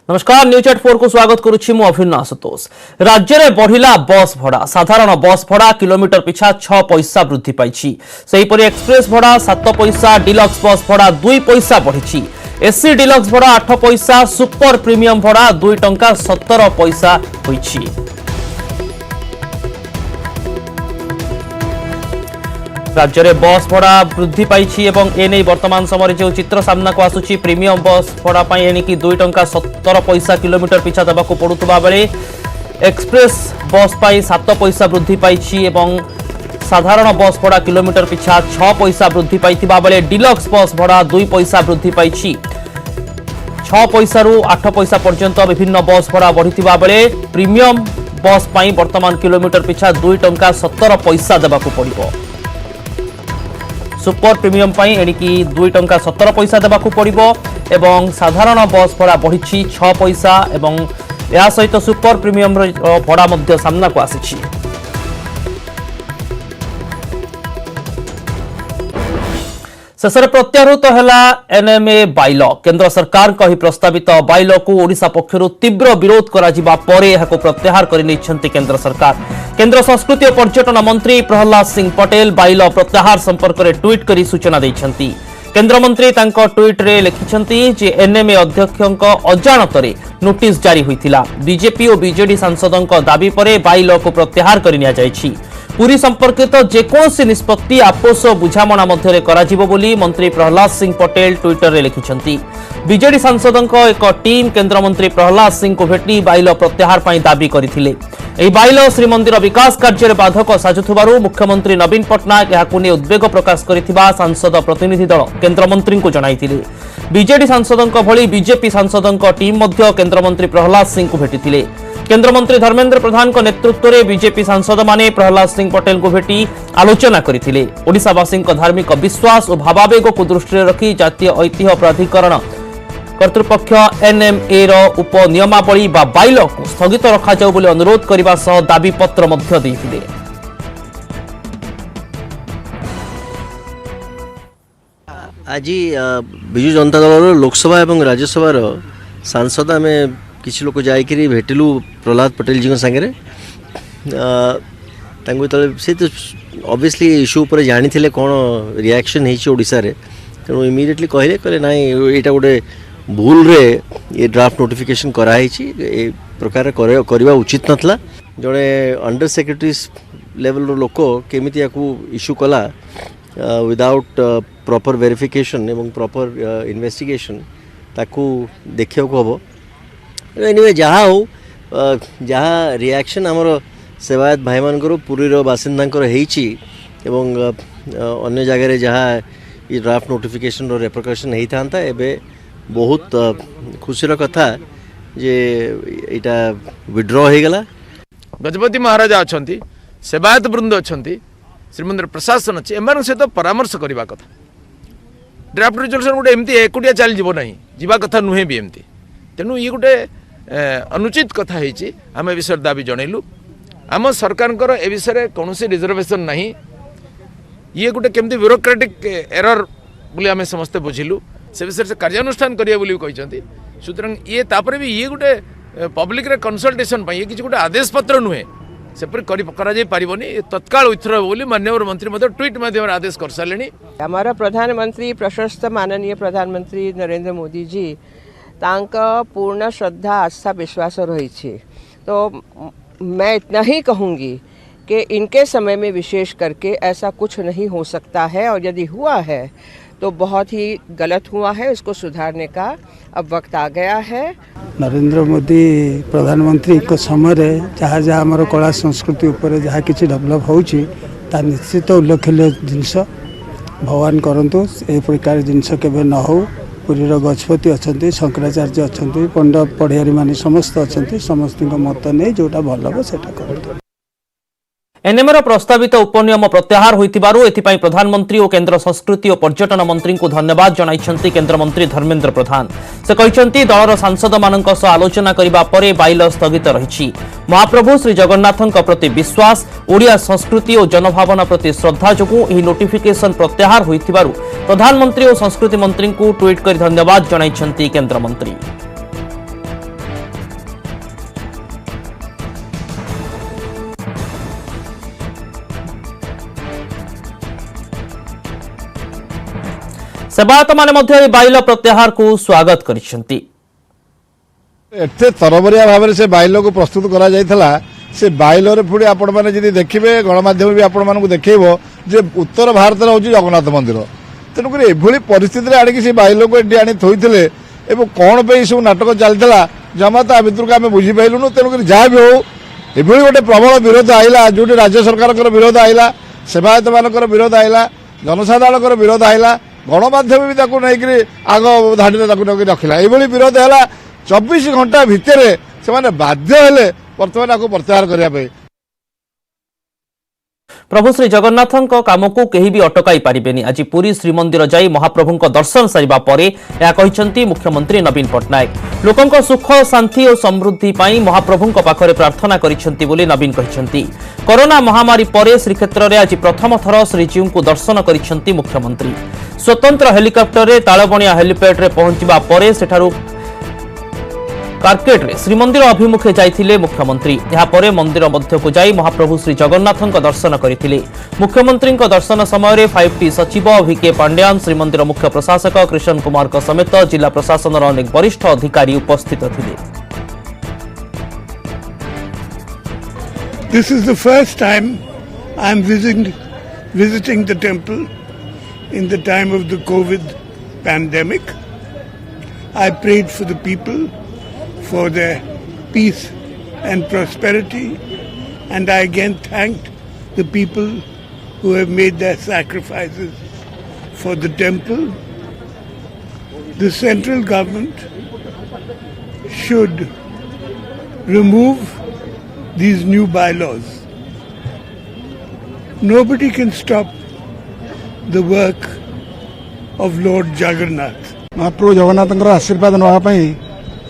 नमस्कार न्यूज 84 को स्वागत करुछि मु अभिन्न आशुतोष। राज्य में बढ़िला बस भड़ा। साधारण बस भड़ा किलोमीटर पिछा 6 पैसा वृद्धि पाइछि। सेहीपरि एक्सप्रेस भड़ा 7 पैसा, डिलक्स बस भड़ा 2 पैसा बढ़िछि। एसी डिलक्स भड़ा 8 पैसा, सुपर प्रीमियम भड़ा 2 टंका 17 पैसा होइछि। राज्य में बस भड़ा वृद्धि पाइछि एवं एने वर्तमान समय जो चित्र सामना को आसुछि प्रीमियम बस भड़ा पाई एणिकी 2 टंका 17 पैसा किलोमीटर पिछा देवाक पड़ुवा बेले एक्सप्रेस बस पाई 7 पैसा वृद्धि पाइछि एवं साधारण बस भड़ा किलोमीटर पिछा 6 पैसा वृद्धि पाइथिबा बेले डिलक्स बस भड़ा 2 पैसा वृद्धि पाइछि। 6 पैसा रु 8 पैसा पर्यंत विभिन्न बस भड़ा बढ़िथिबा बेले प्रीमियम बस पाई वर्तमान किलोमीटर पिछा 2 टंका 17 पैसा देवाक पड़िबो। सुपर प्रीमियम पाई एणिकी 2 टंका 17 पैसा देवाक पड़िबो एवं साधारण बस भड़ा बढ़िछि 6 पैसा एवं या सहित सुपर प्रीमियम भड़ा मध्य सामना को आसिछि। शेषରେ प्रत्याहृत है एनएमए बाइल। केंद्र सरकार कही प्रस्तावित बाइल को ओडिशा पक्षरु तीव्र विरोध करा परे एहाको प्रत्याहार करि नैछन्ति केंद्र सरकार। केंद्र संस्कृति और पर्यटन मंत्री प्रहलाद सिंह पटेल बाइल प्रत्याहार संपर्क में ट्वीट करी सूचना दैछन्ति। केंद्र मंत्री तांको ट्वीट रे लिखिछन्ति जे एनएमए अध्यक्षक अजाणतरे नोटिस जारी होइथिला। बीजेपी और बीजेडी सांसदों दाबी परे बाइल को प्रत्याहार करि निया जायछि। पूरी संपर्कित जेकोसी निष्पत्ति आपोष बुझामणा मध्य कराजिबो बोली मंत्री प्रहलाद सिंह पटेल ट्विटर रे लिखिछन्ति। बीजेडी सांसदों एक टीम केंद्र मंत्री प्रहलाद सिंह को भेटी बाइल प्रत्याहार पई दाबी करथिले। एही बाइल श्रीमंदिर विकास कार्य रे बाधक साजुथबारु मुख्यमंत्री नवीन पटनायक याकु ने उद्वेग प्रकाश करिथिबा सांसद प्रतिनिधि दल केंद्र मंत्री को जणाइथिले। बीजेडी सांसदों भली बीजेपी सांसदों टीम मध्य केंद्र मंत्री प्रहलाद सिंह को भेटिथिले। केंद्र मंत्री धर्मेंद्र प्रधान को नेतृत्व में बीजेपी सांसद माने प्रहलाद सिंह पटेल को भेटी आलोचना करथिले। ओडिशावासी धार्मिक विश्वास और भावावेग को दृष्टि रखी जातीय ऐतिह्य प्राधिकरण कर्तृपक्ष एनएमए रो उप नियमावली बा बाइल को स्थगित रखा जाऊ बोली अनुरोध करने सह दाबी पत्र मध्य देथिले। आज विजु जनता दल लोकसभा और राज्यसभा सांसद आम किसी लोग जाकि भेटिलु प्रहलाद पटेल जी सागर से तो ऑब्वियसली इश्यू पर जानी थे कौन रिएक्शन होशा तेणु इमिडिएटली कहले ना यहाँ गोटे भूल रे ये ड्राफ्ट नोटिफिकेशन कराई ए प्रकार करवा उचित नथला। जड़े अंडर सेक्रेटरीज लेवल लोक केमिति याकू इश्यू कला विदाउट प्रॉपर वेरिफिकेशन एवं प्रॉपर इन्वेस्टिगेशन ताकू देखा हम। एनीवे जहाँ हो जहाँ रिएक्शन आमर सेवायत भाई मानकर पुरी बासिंदा एवं अन्य जगह जहाँ ये ड्राफ्ट नोटिफिकेशन रेप्रिकॉशन होता था एबे बहुत खुशीर कथा जे इटा विड्रॉ हो गला। गजपति महाराजा अच्छा सेवायत वृंद अच्छा श्रीमंदिर प्रशासन अच्छे एम सहित परामर्श करने कथा। ड्राफ्ट रिजोल्यूशन गोटे एमती एकुटिया चली जीव ना जीवा कथा नुहे भी एमती। तेणु ये गोटे अनुचित कथा होती आम ए विषय दाबी जनइलु। आम सरकार ए विषय कौन रिजर्वेशन नहीं। ये गोटे केमती ब्यूरोक्रेटिक एरर बोली आम समस्ते बुझिलु से विषय से कार्यानुष्ठान करिया बोली कहते। सुतरां ये तापर भी ये गोटे पब्लिक रे कंसल्टेशन ये किसी गोटे आदेश पत्र नुहे सेपरी पारिबनी तत्काल विथ्र बोली माननीय मंत्री ट्वीट माध्यम आदेश कर सारे। हमारा प्रधानमंत्री प्रशस्त माननीय प्रधानमंत्री नरेंद्र मोदी जी तांका पूर्ण श्रद्धा आस्था विश्वास रही। तो मैं इतना ही कहूँगी कि इनके समय में विशेष करके ऐसा कुछ नहीं हो सकता है और यदि हुआ है तो बहुत ही गलत हुआ है। इसको सुधारने का अब वक्त आ गया है। नरेंद्र मोदी प्रधानमंत्री को समय जहाँ जहाँ आमर कला संस्कृति उपर जहाँ किसी डेभलप होची निश्चित उल्लेखनीय जिनस भगवान करंतु ए प्रकार जिनस केबे न हो। पुरीर गजपति अच्छा शंकराचार्य अच्छा पंडित पढ़ियारी माने समस्त अच्छा समस्त मत नहीं जोटा भल हम से करते। एनएमए प्रस्तावित उपनियम प्रत्याहार होइतिबारु एथिपाई प्रधानमंत्री और केंद्र संस्कृति और पर्यटन मंत्री को धन्यवाद जणाइछन्ति केंद्र मंत्री धर्मेंद्र प्रधान। से कहिछन्ति दलर सांसद मानक सह आलोचना करिबा परे बाइल स्थगित रहिछि। महाप्रभु श्री जगन्नाथଙ୍କ प्रति विश्वास ओडिया संस्कृति और जनभावना प्रति श्रद्धा जोगु एही नोटिफिकेशन प्रत्याहार होइतिबारु प्रधानमंत्री और संस्कृति मंत्री को ट्वीट कर धन्यवाद जणाइछन्ति केंद्र मंत्री। सेवायत माने मध्य ए बाइल प्रत्याहार को स्वागत करिसेंती। एते तरबरिया भाव से बाइल को प्रस्तुत करा जायथला से बाइल रे पुणी आपण माने जदि देखिबे गणमाध्यम भी आपण मानकु देखैबो जे उत्तर भारत रे होची जगन्नाथ मंदिर तेणु कर एभली परिस्थिति रे आड़ी से बाइल को एडी आनी थोइथिले एवं कोन पे सब नाटक चलता जमा ता भितर को आम बुझी पाइलुनु तेणुक जहाँ भी हो एभली गोटे प्रबल विरोध आइला जो राज्य सरकार विरोध आइला सेवायत मान विरोध आइला जनसाधारण विरोध आइला गणमाध्यम भी नहीं आग धाड़ी रखिला ये विरोध है 24 घंटा भितर से बाध्य हेले बर्तमान आपको प्रत्याहार करने प्रभु श्री जगन्नाथଙ୍କ कामକୁ केही भी अटकाई पारिबेनी। आज पुरी श्रीमंदिर जाई महाप्रभुଙ୍କ दर्शन सारिबा परे या कहिसंती मुख्यमंत्री नवीन पटनायक। लोकଙ୍କ सुख शांति और समृद्धि पाई महाप्रभुଙ୍କ पाखरे प्रार्थना करिसंती बोली नवीन कहिसंती। कोरोना महामारी परे श्रीक्षेत्र रे आज प्रथम थर श्रीजीवଙ୍କୁ दर्शन करिसंती मुख्यमंत्री। स्वतंत्र हेलिकॉप्टर रे तालबणिया हेलीपैड रे पहुंचबा परे सेठारु कारकेट रे श्रीमंदिर अभिमुखे जाइथिले मुख्यमंत्री। यहाँ परे मंदिर मध्य को जाई महाप्रभु श्री जगन्नाथଙ୍କ दर्शन करथिले। मुख्यमंत्री दर्शन समय 5T सचिव VK पांड्यान श्रीमंदिर मुख्य प्रशासक कृष्ण कुमार समेत जिला प्रशासन अनेक वरिष्ठ अधिकारी उपस्थित थिले। This is the first time I am visiting the temple in the time of the COVID pandemic. I prayed for the people, for their peace and prosperity, and I again thanked the people who have made their sacrifices for the temple. The central government should remove these new bylaws. Nobody can stop the work of Lord Jagannath. महाप्रभु जगन्नाथ आशीर्वाद नापी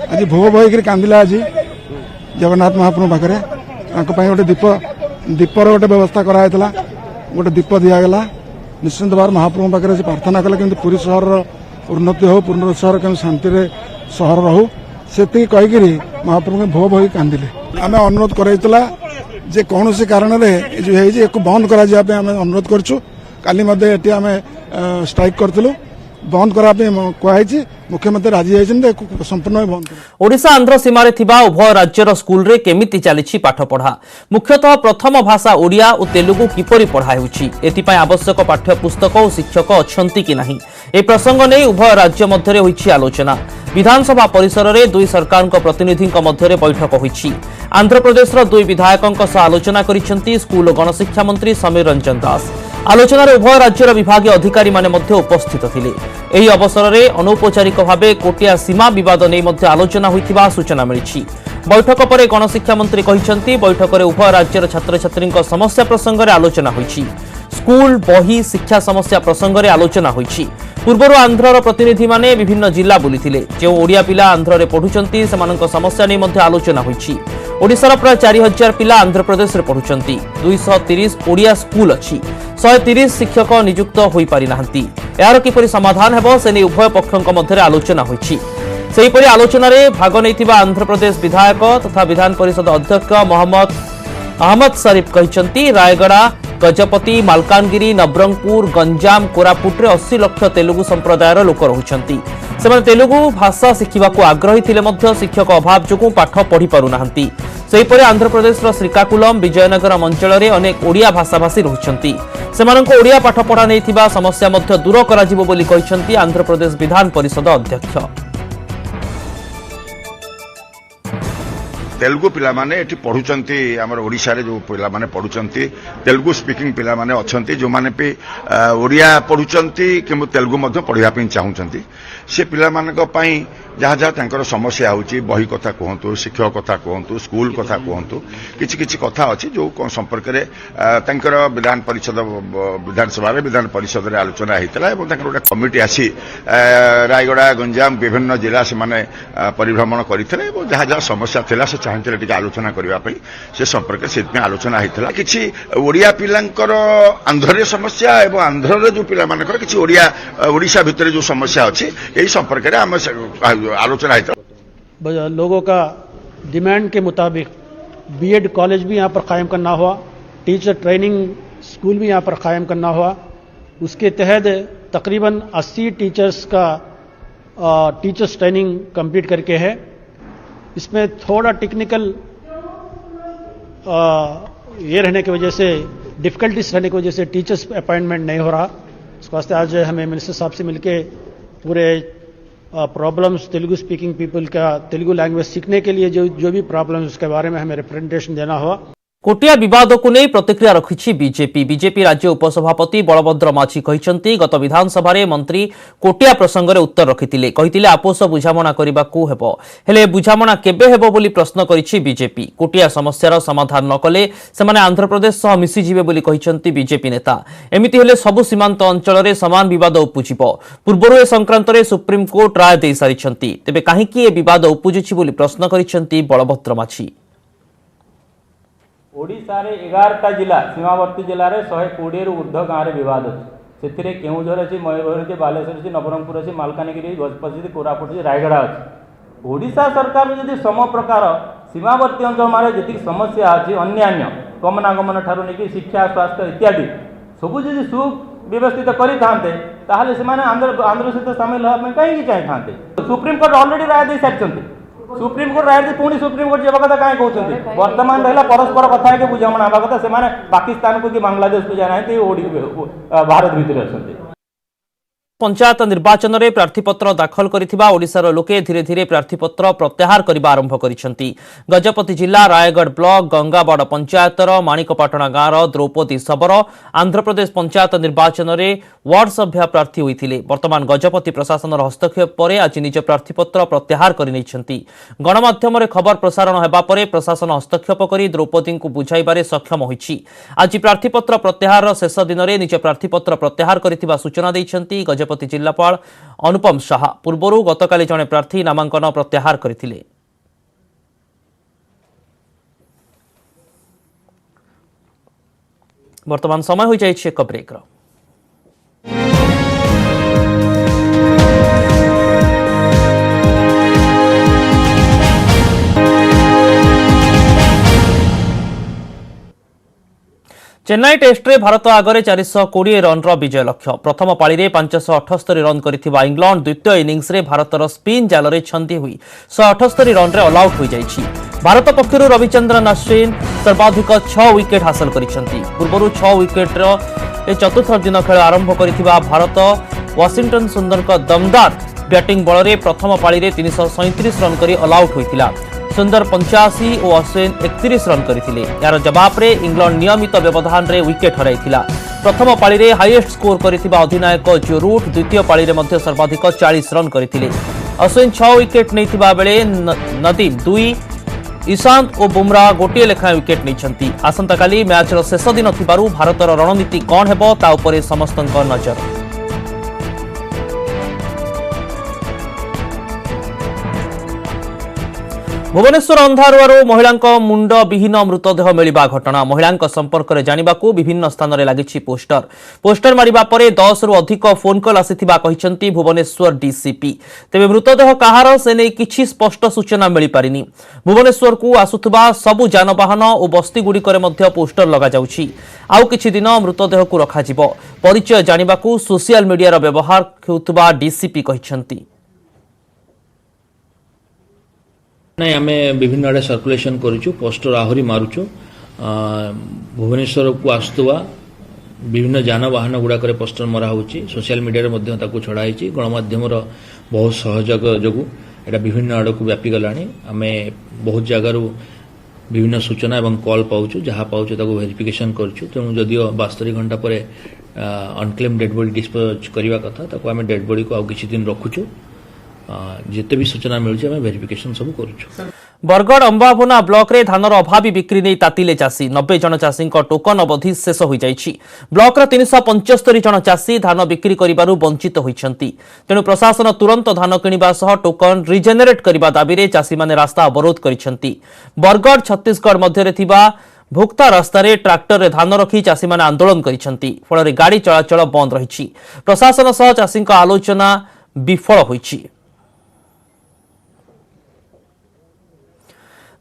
आज भोग बहीकि कांदिला। आज जगन्नाथ महाप्रभु पाखे गोटे दीपर गोटे व्यवस्था कराइला गोटे दीप दिगला। निश्चिंत भाव महाप्रभु पाखे प्रार्थना कले कि पुरी सहर उन्नति हो पूर्ण सहर कम शांति सहर रहू से कहीकि महाप्रभु भोग बही कांदिले। आम अनुरोध कराइला जे कौन से कारण जो बंद करा अनुरोध करूँ। काली आम स्ट्राइक करूँ बंद करापे कहुई मुख्यमंत्री राजी होती संपूर्ण बंद। ओडिशा आंध्र सीमार थिबा उभय राज्यर स्कूल रे केमिति चली पाठपढ़ा मुख्यतः प्रथम भाषा ओडिया और तेलुगु किपरि पढ़ा हेउछि एथिपाई आवश्यक पाठ्यपुस्तक और शिक्षक अछंती कि नाही ए प्रसंग नै उभय राज्य मध्यरे होइछि आलोचना। विधानसभा परिसर रे दुई सरकारक प्रतिनिधिक मध्यरे बैठक होइछि। आंध्र प्रदेशर दुई विधायकक सह आलोचना करिसेंती स्कूल और गणशिक्षा मंत्री समीर रंजन दास। आलोचना उभय राज्यर विभागीय अधिकारी माने मध्य उपस्थित थिले। एही अवसर में अनौपचारिक भाव कोटिया सीमा बद नहीं आलोचना होइथिबा सूचना मिली। बैठक पर गणशिक्षा मंत्री कहिसंती बैठक में उभय राज्यर छात्र छात्री समस्या प्रसंग में आलोचना होइछि। स्कूल बही शिक्षा समस्या प्रसंग में आलोचना होइछि। पूर्वर आंध्रर प्रतिनिधि माने विभिन्न जिला बुलिथिले। जो ओडिया पिला आंध्र रे पढुचंती सेमानक समस्या नै मध्य आलोचना होइछि। ओडिशार प्राय 4000 पिला आंध्र प्रदेश रे पढुचंती। 230 ओडिया स्कूल अछि। 130 शिक्षक नियुक्त होई पारि नाहंती। यार किपरि समाधान हेबो से नै उभय पक्षक मध्य आलोचना होइछि। सेहिपरि आलोचना रे भाग नैथिबा आंध्र प्रदेश विधायक तथा विधान परिषद अध्यक्ष मोहम्मद अहमद शरीफ कहिसंती रायगड़ा गजपति मालकानगिरी नबरंगपुर गंजाम कोरापुट रे 80 लाख तेलुगु संप्रदायर लोक रहुचंती। सेमाने तेलुगु भाषा शिखिबाकू आग्रही थिले मध्य शिक्षक अभाव जोगु पाठ पढ़ी पारु नाहंती। सेहिपरि आंध्र प्रदेशर श्रीकाकुलम विजयनगरम अंचल रे अनेक ओडिया भाषाभाषी रहुचंती। सेमानंको ओडिया पाठ पढ़ा नैथिबा समस्या मध्य दूर कराजिबो बोली कहिसंती आंध्र प्रदेश विधान परिषद अध्यक्ष। तेलुगु पिला माने एठी पढुचंती हमर ओडिसा रे जो पिला माने पढुचंती तेलुगु स्पीकिंग पिला माने अछंती जो माने पे ओडिया पढुचंती किमु तेलुगु मध्ये पढिया पिन चाहुचंती से पिला मानक पई जहाँ जहाँ तांकर समस्या होची बही कथा कहंतु शिक्षक कथा कहंतु स्कूल कथा कहंतु किछि किछि कथा अछि जो संपर्क रे तांकर विधान परिषद विधानसभा रे विधान परिषद रे आलोचना हेतला एवं तांकर गोटे कमिटी आसी रायगड़ा गंजाम विभिन्न जिला से माने परिभ्रमण करथिले एवं जहाँ जहाँ समस्या थिला से चाहथिले टिके आलोचना करबा पई से संपर्क से आलोचना हेतला। किछि ओडिया पिलांकर आंध्र रे समस्या एवं आंध्र रे जो पिला मानकर किछि ओडिया ओडिशा भितर जो समस्या अछि एही संपर्क रे हम आलोचना है। लोगों का डिमांड के मुताबिक बीएड कॉलेज भी यहाँ पर कायम करना हुआ, टीचर ट्रेनिंग स्कूल भी यहाँ पर कायम करना हुआ। उसके तहत तकरीबन 80 टीचर्स का टीचर्स ट्रेनिंग कंप्लीट करके है। इसमें थोड़ा टेक्निकल ये रहने की वजह से, डिफिकल्टीज रहने की वजह से टीचर्स अपॉइंटमेंट नहीं हो रहा। इस वास्ते आज हमें मिनिस्टर साहब से मिलके पूरे प्रॉब्लम्स तेलुगु स्पीकिंग पीपल का तेलुगु लैंग्वेज सीखने के लिए जो भी प्रॉब्लम्स उसके बारे में हमें रिप्रेजेंटेशन देना हुआ। कोटिया विवाद को नहीं प्रतिक्रिया रखिछि बीजेपी राज्य उपसभापति बलभद्र माझी कहिसंती गत विधानसभा रे मंत्री कोटिया प्रसंग रे उत्तर रखिथिले कहिथिले आपोष बुझामणा करबाकू हेबो हेले बुझामणा केबे हेबो बोली प्रश्न करिछि बीजेपी। कोटिया समस्यार समाधान न कले सेमाने आंध्र प्रदेश सह मिसि जिवे बोली कहिसंती बीजेपी नेता। एमिति हेले सबु सीमांत अंचल रे समान विवाद उपुजिबो। पूर्वरु ए संक्रांत रे सुप्रीम कोर्ट राय देई सारिछंती। तेबे काहेकि ए विवाद उपुजिछि बोली प्रश्न करिसंती बलभद्र माझी। ओडिशा रे 11टा जिला सीमावर्ती जिले में 120 ऊर्ध्व गाँव में बद अच्छे से केउझर अच्छी मयूरभंज अच्छी बालेश्वर अच्छी नवरंगपुर अच्छी मालकानगिरी गजपति कोरापुट अच्छी रायगड़ा अच्छी। ओडिशा सरकार जब सम प्रकार सीमावर्ती अंचल में जी समस्या अच्छी अन्यान्य गमनागमन ठारू नहीं शिक्षा स्वास्थ्य इत्यादि सबू जी सुव्यवस्थित करें आंध्र सहित सामिल होगा कहीं चाहे था। सुप्रीम कोर्ट ऑलरेडी राय दे सारी सुप्रीम कोर्ट राय पुणी सुप्रीम कोर्ट जब कथा कहीं कहते बर्तमान रहा परस्पर कथा है बुझामणा हवा कथा से पाकिस्तान को कि बांग्लादेश को जाना भारत भितर अच्छा। पंचायत निर्वाचन में प्रार्थीपत्र दाखल करिथिबा ओडिशार लोके धीरे धीरे प्रार्थीपत्र प्रत्याहार करबा आरंभ करिसेंती। गजपति जिला रायगढ़ ब्लॉक गंगाबाड़ पंचायतर माणिकपाटणा गाँवर द्रौपदी शबर आंध्र प्रदेश पंचायत निर्वाचन में वार्ड सभ्या प्रार्थी होइथिले। वर्तमान गजपति प्रशासन हस्तक्षेप पर आज निज प्रार्थीपत्र प्रत्याहार करिनेछंती। गणमाध्यम रे खबर प्रसारण हेबा परे प्रशासन हस्तक्षेप करी द्रौपदी को बुझाइबारे सक्षम होइछि। आज प्रार्थीपत्र प्रत्याहार शेष दिन में निज प्रार्थीपत्र प्रत्याहार करिथिबा सूचना दैछंती गजपति जिलापाल अनुपम साहा। पूर्वरु गतकाली जने प्रार्थी नामांकन प्रत्याहार करथिले। वर्तमान समय हो जाइए एक ब्रेक। चेन्नई टेस्ट रे भारत आगरे 420 रन विजय लक्ष्य। प्रथम पाली रे 578 रन करिथिबा इंग्लैंड द्वितीय इनिंग्स रे भारतर स्पिन जाल रे छंदी हुई 178 रन रे ऑल आउट हो जाइछि। भारत पक्षरु रविचंद्रन अश्विन सर्वाधिक 6 विकेट हासिल करिसेंती। पूर्वरु 6 विकेट रे चतुर्थ दिन खेल आरंभ करिथिबा भारत वाशिंगटन सुंदर का दमदार बैटिंग बल रे प्रथम पाली रे 337 रन करी ऑल आउट होइतिला। सुंदर 85 और अश्विन 31 रन करथिले। यार जवाब रे इंग्लैंड नियमित व्यवधान रे विकेट हराइथिला। प्रथम पाली रे हाईएस्ट स्कोर करिथिबा अधिनायक जो रूट द्वितीय पाली रे मध्य सर्वाधिक 40 रन करथिले। अश्विन 6 विकेट नैथिबा बेले नदीम 2 ईशांत और बुमराह गोटे लेखाएं विकेट नैछंती। आसंता काली मैच रो शेष दिन थिबारु भारतर रणनीति कोन हेबो ता उपरे समस्तक नजर। भुवनेश्वर अंधारुआरू महिला मुंड विहीन मृतदेह मिलवा घटना। महिला संपर्क में जानिबाकू विभिन्न स्थान में लगी पोस्टर मारिबा परे 10 रु अधिक फोन कॉल आसिथिबा कहिसंती भुवनेश्वर डीसीपी। तेबे मृतदेह कहार से नहीं किछि स्पष्ट सूचना मिल पारिनी। भुवनेश्वर को आसुथबा सबु जानवाहन और बस्ती गुड़िकर मध्य पोस्टर लगा जाउछि। आउ किछि दिन मृतदेह को रखाजिबो। परिचय जानिबाकू सोशल मीडिया व्यवहार हेउथबा डीसीपी कहिसंती। नहीं आम विभिन्न आड़े सर्कुलेशन करुचु पोस्टर आहरी मारुचु भुवनेश्वर को आसुवा विभिन्न जानवाहन गुड़ाक पोस्टर मरा होची। सोशल मीडिया छड़ाई गणमाध्यम बहुत सहयोग जो एटा विभिन्न आड़ को व्यापी गलानी। आम बहुत जगार विभिन्न सूचना और कॉल पाऊँ जहाँ पाऊँ वेरिफिकेशन करुचु। तेणु जदिओ 72 घंटा पर अनक्लेम डेड बॉडी डिस्पोज करने कथा आम डेड बॉडी को आउ किछि दिन रखुचु। जिते भी सूचना मिलुछि आम वेरिफिकेशन सब करुचु। बरगढ़ अंबाभुना ब्लॉक रे धानर अभावी बिक्री नहीं तातिले चाषी 90 जन चाषी टोकन अवधि शेष हो जाइछि। ब्लॉक रे 375 जन चाषी धान बिक्री करिबारु वंचित होइछंती। तेणु प्रशासन तुरंत धान किनिबा सह टोकन रिजेनेरेट करिबा दाबी रे चाषी माने रास्ता अवरोध करिछंती। बरगढ़ छत्तीसगढ़ मध्य रे थिबा भुक्ता रास्ता रे ट्रैक्टर रे धान रखी चाषी माने आंदोलन करिछंती। फल गाड़ी चलाचल बंद रहिछि। प्रशासन सह चाषी आलोचना विफल होइछि।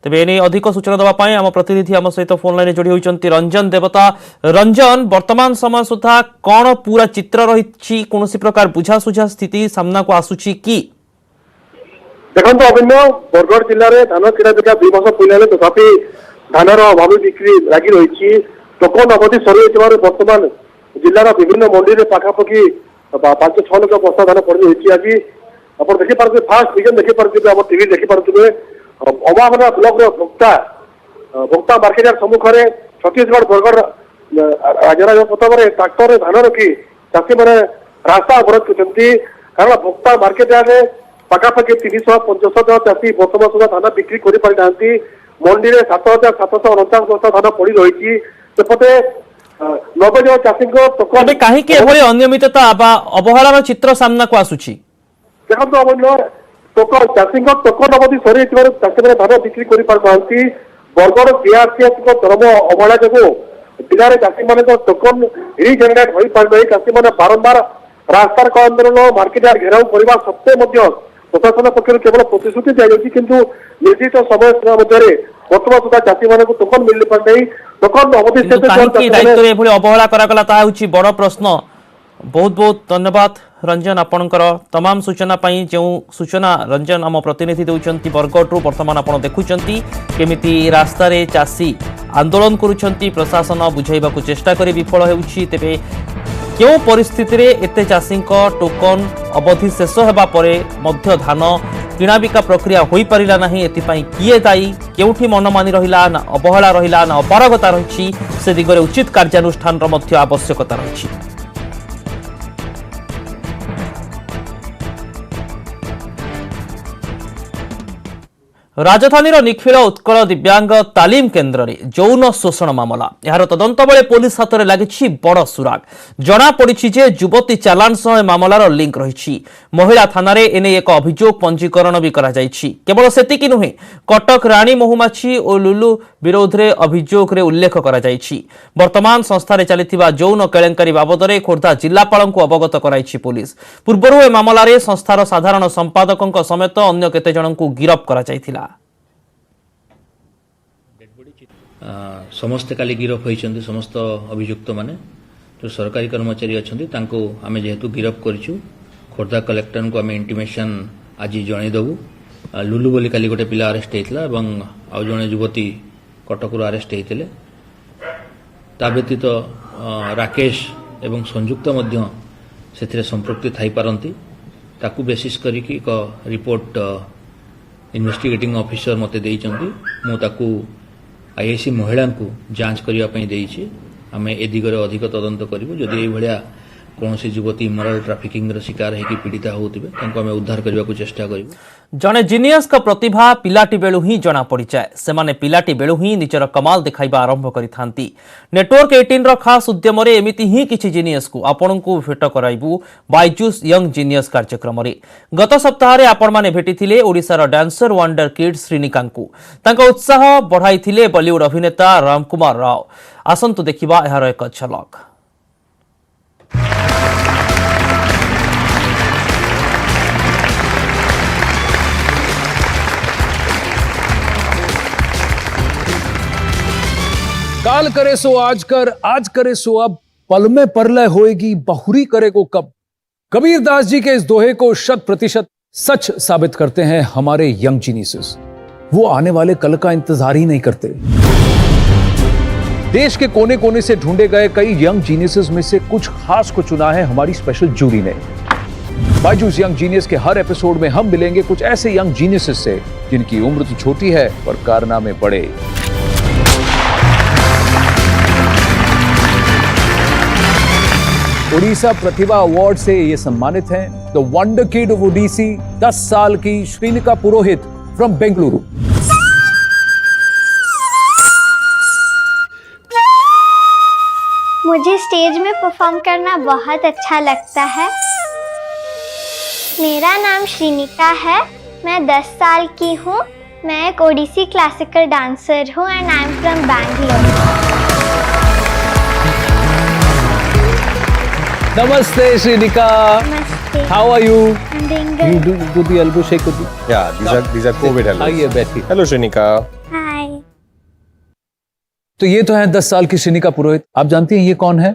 तेबे एने अधिक सूचना देवा पाई आम प्रतिनिधि आम सहित फोन लाइन जोड़ी होइचंती रंजन देवता। रंजन, वर्तमान समय सुधा कौन पूरा चित्र रही कौन प्रकार बुझासुझा स्थिति सामना को आसुची कि देखो अभिन्न बरगढ़ जिले में धान किଣା बिका 2 वर्ष पुराने तथापि धानर अभावी बिक्री लगी रही टोकन अवधि सरी बर्तमान जिलार विभिन्न मंडी में पाखापाखि 5-6 लाख बस्ता धान पड़ी रही आज आप देखिपे फास्ट डिविजन देखिपे आम टीवी देखिपे अमावना ब्लॉक भोक्ता मार्केट यार्ड सम्मुख में छत्तीसगढ़ बरगढ़ राजराज पथ में ट्राक्टर धान रखी चाषी मैंने रास्ता अवरोध कर कारण भोक्ता मार्केट यार्ड पाखापाखि 375 चाषी बर्तमान सुधा धान बिक्री कर पारि ना मंडी में 7,749 बस्ता धान पड़ी रही सेपटे 90 जन चाषी तबे काहेकि एभली अनियमितता बा अवहेलार चित्र सामना को आसुची देखो अमूल्य टोकन चाषी टोकन अवधि सरी चाषी मैंने धान बिक्री कर पारि ना बरगढ़ सीआरसीएफ चरम अवहेला जो जिले में चाषी मान टोकन रिजेनेट हो पारि ना चाषी मैंने बारंबार रास्तार आंदोलन मार्केट यार्ड घेराव करने सत्वे प्रशासन पक्ष केवल प्रतिश्रुति दिखाई किंतु निर्दिष्ट समय सीमा मध्य वर्तमान सुधा चाषी मान टोकन मिल पारि नहीं टोकन अवधि दायित्व एभली अवहेला करागला ताहा होची बड़ प्रश्न। बहुत बहुत धन्यवाद रंजन आपणकर तमाम सूचना पाई जो सूचना रंजन आम प्रतिनिधि देउचंती बरगढ़ वर्तमान आपण देखुचंती केमिति रास्ता रे चाषी आंदोलन करुचंती प्रशासन बुझाइबा को चेष्टा करी विफल हेउची तेबे क्यों परिस्थिति रे एते चाषी टोकन अवधि शेष हेबा परे मध्य धान किणाबिका प्रक्रिया होई परिला नाही एतिपाई किए दायी केउठी मनमानी रहिला ना अवहेला रहिला ना अपारगता रही से दिगरे उचित कार्यानुष्ठान मध्य आवश्यकता रही। राजधानीर निखिल उत्कल दिव्यांग तालीम केन्द्र में यौन शोषण मामला यार तदंत बेले पुलिस हाथ में लगी बड़ सुराग जना पड़ी जे युवती चालान सह मामलार लिंक रही महिला थाना रे एने एक अभियोग पंजीकरण भी करा जायछि। केवल सेतिकी नुहे कटक रानी महुमाछी और लुलु विरोध में अभियोग रे उल्लेख करा जायछि। वर्तमान संस्था रे चलिथिबा यौन केलेंकारी बाबद में खोर्धा जिलापाल को अवगत कराइछि पुलिस। पूर्व ए मामला रे संस्थार साधारण संपादक समेत अन्य केते जन को गिरफ्त करा जायथिला। समस्ते काली गिरफ होइछन्ति समस्त अभियुक्त माने जो सरकारी कर्मचारी अछन्ति तांको आमे जेहेतु गिरफ करिछु खोर्धा कलेक्टर को आमे इंटिमेशन आज जणै दबु। लुलु बोली काली गोटे पिला अरेस्ट हेतला एवं आउ जणे युवती कटकरु अरेस्ट हेतिले ता व्यतीत राकेश एवं संयुक्त मध्य सेथिरे संपृक्ति थाई पारंती ताकू बेसिस करिकि एक रिपोर्ट इन्वेस्टिगेटिंग ऑफिसर मते देइचन्ति मु ताकू आईआईसी महिला को जांच करने आम ए दिगरे अधिक तदंत करूँ जदि ये कौन युवती इमोराल ट्राफिकिंग शिकार होगी पीड़िता होते आम उद्धार करने को चेष्टा करूँ। जड़े जीनियस का प्रतिभा पिलाटी बेलू ही जना पड़ जाए से पिलाटी बेलू ही निजर कमाल देखाइबा आरंभ करिथांती। नेटवर्क 18 रो खास उद्यम रे एमिति ही किछि जीनियस को आपण को भेट कराइबू बायजूस यंग जीनियस कार्यक्रम रे। गत सप्ताह रे आपण माने भेटिथिले ओडिसार डांसर वंडर किड श्रीनिका को तांका उत्साह बढ़ाइथिले बॉलीवुड अभिनेता रामकुमार राव। आसंतु देखिबा एहार एक झलक। काल करे सो आज कर, आज करे सो अब, पल में परलय होएगी बहुरी करे को कब। कबीर दास जी के इस दोहे को 100% सच साबित करते हैं हमारे यंग जीनियसेस। वो आने वाले कल का इंतजार ही नहीं करते। देश के कोने कोने से ढूंढे गए कई यंग जीनियसेस में से कुछ खास को चुना है हमारी स्पेशल जूरी ने। बायजूस यंग जीनियस के हर एपिसोड में हम मिलेंगे कुछ ऐसे यंग जीनियसेस से जिनकी उम्र तो छोटी है पर कारनामे बड़े। ओडिशा प्रतिभा अवार्ड से ये सम्मानित हैं the wonder kid of Odissi 10 साल की श्रीनिका पुरोहित फ्रॉम बेंगलुरु। मुझे स्टेज में परफॉर्म करना बहुत अच्छा लगता है। मेरा नाम श्रीनिका है, मैं 10 साल की हूँ। मैं एक ओडिसी क्लासिकल डांसर हूँ and I am from Bangalore. Namaste, Shrinika. Namaste. How are you? I'm doing good. You do the elbow shake with you. Yeah, these are COVID elbows. आइए बैठिए. Hello, Shrinika. Hi. तो ये तो है 10 साल की श्रीनिका पुरोहित। आप जानती हैं ये कौन है?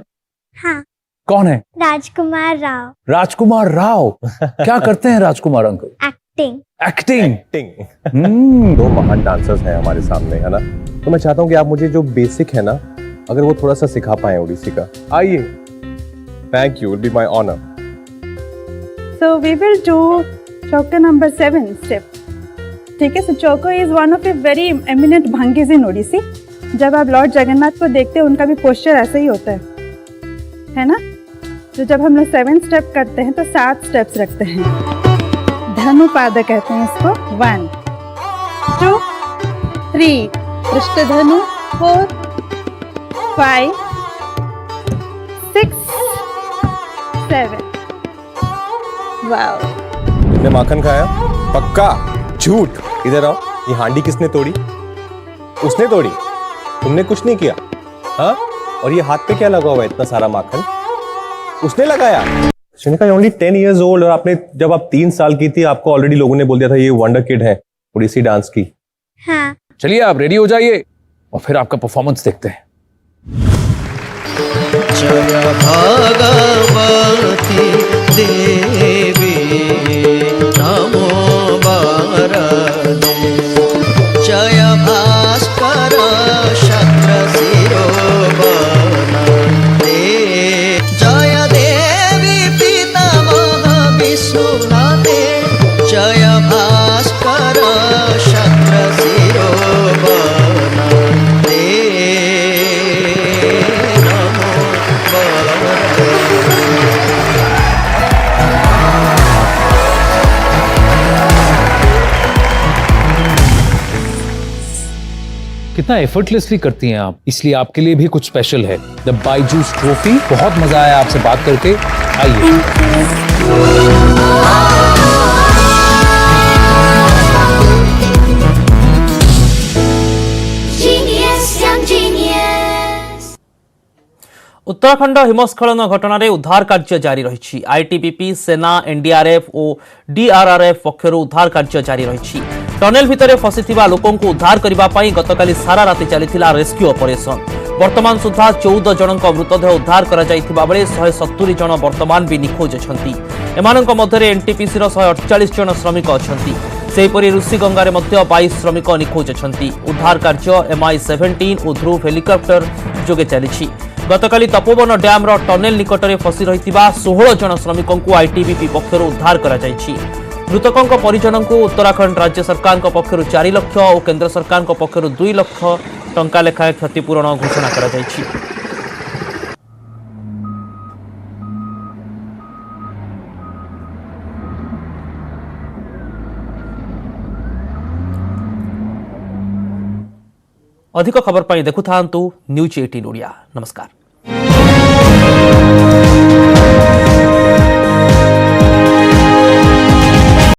हाँ, कौन है? राजकुमार राव। राजकुमार राव। क्या करते हैं राजकुमार अंकल? एक्टिंग। एक्टिंग। दो महान डांसर्स हैं हमारे सामने, है ना? तो मैं चाहता हूँ कि आप मुझे जो बेसिक है ना, अगर वो थोड़ा सा सिखा पाए ओडिसी का। आइए। Thank you, will be my honour. So we will do Chauka number 7 step. ठीक है, so Chauka is one of the very eminent bhangis in Odissi. जब आप लॉर्ड जगन्नाथ को देखते हैं उनका भी पोस्चर ऐसा ही होता है ना? तो जब हम लोग 7 स्टेप करते हैं तो 7 स्टेप्स रखते हैं। धनुपाद कहते हैं इसको। 1 2 3 पृष्ठधनु, 4 5 6 7। वाओ, तुमने माखन खाया? पक्का? झूठ। इधर आओ। ये हांडी किसने तोड़ी? उसने तोड़ी। तुमने कुछ नहीं किया। हाँ? और ये हाथ पे क्या लगा हुआ है इतना सारा माखन? उसने लगाया। श्रीनिका ओनली 10 years old, और आपने जब आप 3 साल की थी आपको ऑलरेडी लोगों ने बोल दिया था ये वंडर किड है ओडिसी डांस की। हाँ। चलिए आप रेडी हो जाइए और फिर आपका परफॉर्मेंस देखते हैं। जय भगवती देवी नमो वरदे, जय भास्कर शत्र शिरोवनते, जय देवी पितामह विष्णुनाथे, जय भास्कर शत्र शिरोवनते, नमो वरदे। कितना एफर्टलेसली करती हैं आप, इसलिए आपके लिए भी कुछ स्पेशल है, द बायजूस ट्रॉफी। बहुत मजा आया आपसे बात करके। आइए। उत्तराखंड हिमस्खलन घटना उद्धार कार्य जारी रही। आईटीबीपी, सेना, एनडीआरएफ और डीआरआरएफ पक्षर उद्धार कार्य जारी रही। टनेल भितर फसिथिबा लोकों को उद्धार करने गतकाली सारा राति चलिथिला रेस्क्यू ऑपरेशन। वर्तमान सुधा 14 जनक मृतदेह उद्धार करा जायथिबा बेले 170 जन वर्तमान भी निखोज अछंती। एमानक मध्यरे एनटीपीसी 148 जन श्रमिक अछंती। सेहीपरि ऋषिगंगारे मध्य 22 श्रमिक निखोज अछंती। उद्धार कार्य MI-17 और ध्रुव हेलिकॉप्टर जोगे चली। गतकाली तपोवन डैम्र टनेल निकटरे फसी रहिथिबा 16 जन श्रमिकों को आईटीबीपी पक्षर उद्धार करा जायछि। मृतकों परिजन को उत्तराखंड राज्य सरकार पक्षर 4 लाख और केंद्र सरकार पक्षर 2 लाख टंका लेखाएं क्षतिपूरण घोषणा करा जायछि। अधिक खबर पाई देखुथांतु न्यूज 18 ओडिया। नमस्कार।